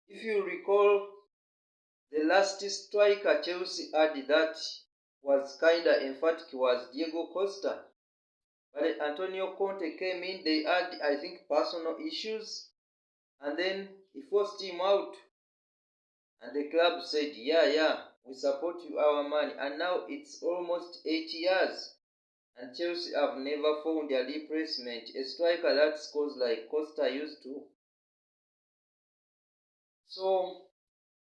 If you recall, the last striker Chelsea had that was kinda emphatic was Diego Costa. But Antonio Conte came in, they had, I think, personal issues, and then he forced him out. And the club said, yeah, we support you, our money. And now it's almost 8 years. And Chelsea have never found a replacement, a striker that scores like Costa used to. So,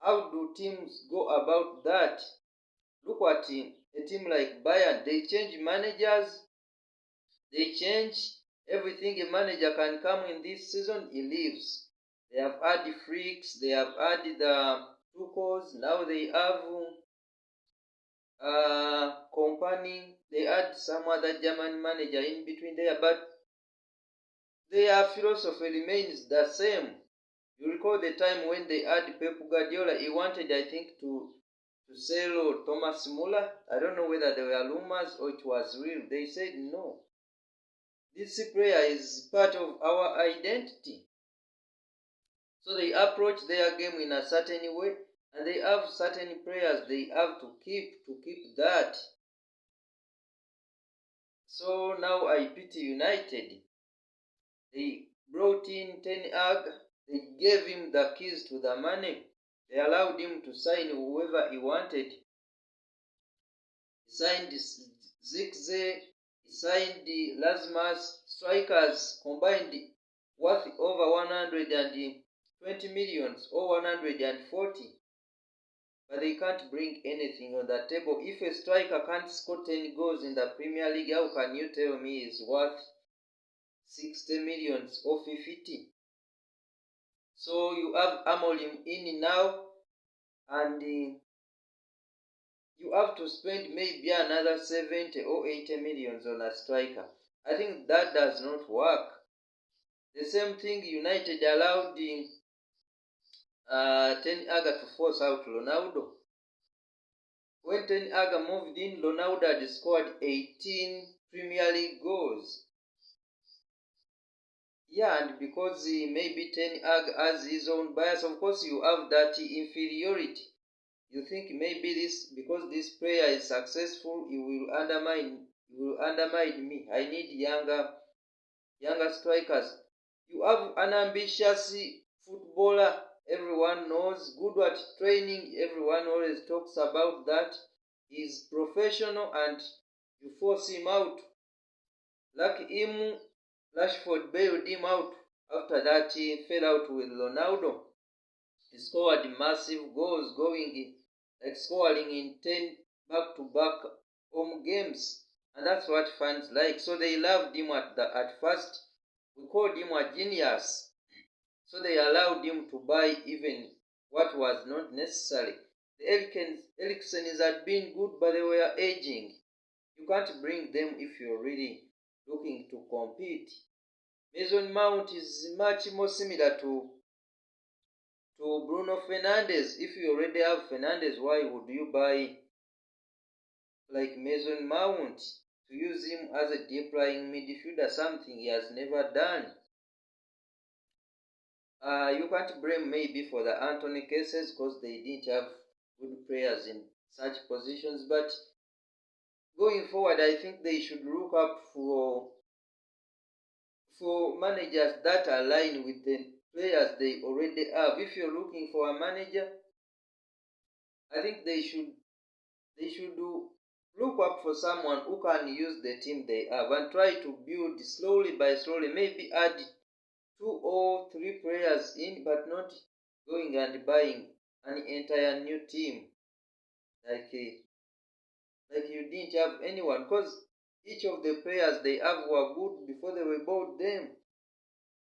how do teams go about that? Look at a team like Bayern. They change managers. They change everything a manager can come in this season, he leaves. They have added freaks. They have added the Tuchels. Now they have company. They add some other German manager in between there, but their philosophy remains the same. You recall the time when they had Pep Guardiola, he wanted, I think, to sell Thomas Muller. I don't know whether there were rumors or it was real. They said no. This player is part of our identity. So they approach their game in a certain way, and they have certain players they have to keep that. So now I pity United. They brought in Ten Hag. They gave him the keys to the money. They allowed him to sign whoever he wanted. He signed Zirkzee, he signed the Lazarus, strikers combined worth over 120 millions or 140. But they can't bring anything on the table. If a striker can't score 10 goals in the Premier League, how can you tell me he's worth 60 millions or 50? So you have Amorim in now, and you have to spend maybe another 70 or 80 millions on a striker. I think that does not work. The same thing, United allowed Ten Hag to force out Ronaldo. When Ten Hag moved in, Ronaldo had scored 18 Premier League goals. Yeah, and because maybe Ten Hag has his own bias, of course you have that inferiority. You think maybe this, because this player is successful, he will undermine me. I need younger strikers. You have an ambitious footballer, everyone knows, good at training, everyone always talks about that. He's professional and you force him out. Like him, Rashford bailed him out after that he fell out with Ronaldo. He scored massive goals, scoring in 10 back-to-back home games. And that's what fans like. So they loved him at first. We called him a genius. So they allowed him to buy even what was not necessary. The Eriksens had been good, but they were aging. You can't bring them if you're really looking to compete. Mason Mount is much more similar to Bruno Fernandes. If you already have Fernandes, why would you buy like Mason Mount to use him as a deep lying midfielder, something he has never done? You can't blame maybe for the Anthony cases because they didn't have good players in such positions, but going forward, I think they should look up for managers that align with the players they already have. If you're looking for a manager, I think they should look up for someone who can use the team they have and try to build slowly by slowly. Maybe add 2 or 3 players in, but not going and buying an entire new team like you didn't have anyone, because each of the players they have were good before they were bought them.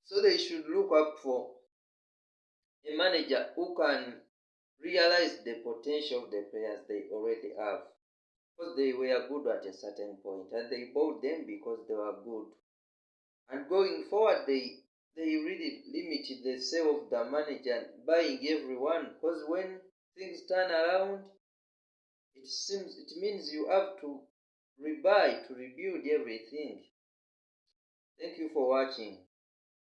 So they should look up for a manager who can realize the potential of the players they already have, because they were good at a certain point and they bought them because they were good. And going forward, they really limited the sale of the manager and buying everyone, because when things turn around, it means you have to rebuy to rebuild everything. Thank you for watching.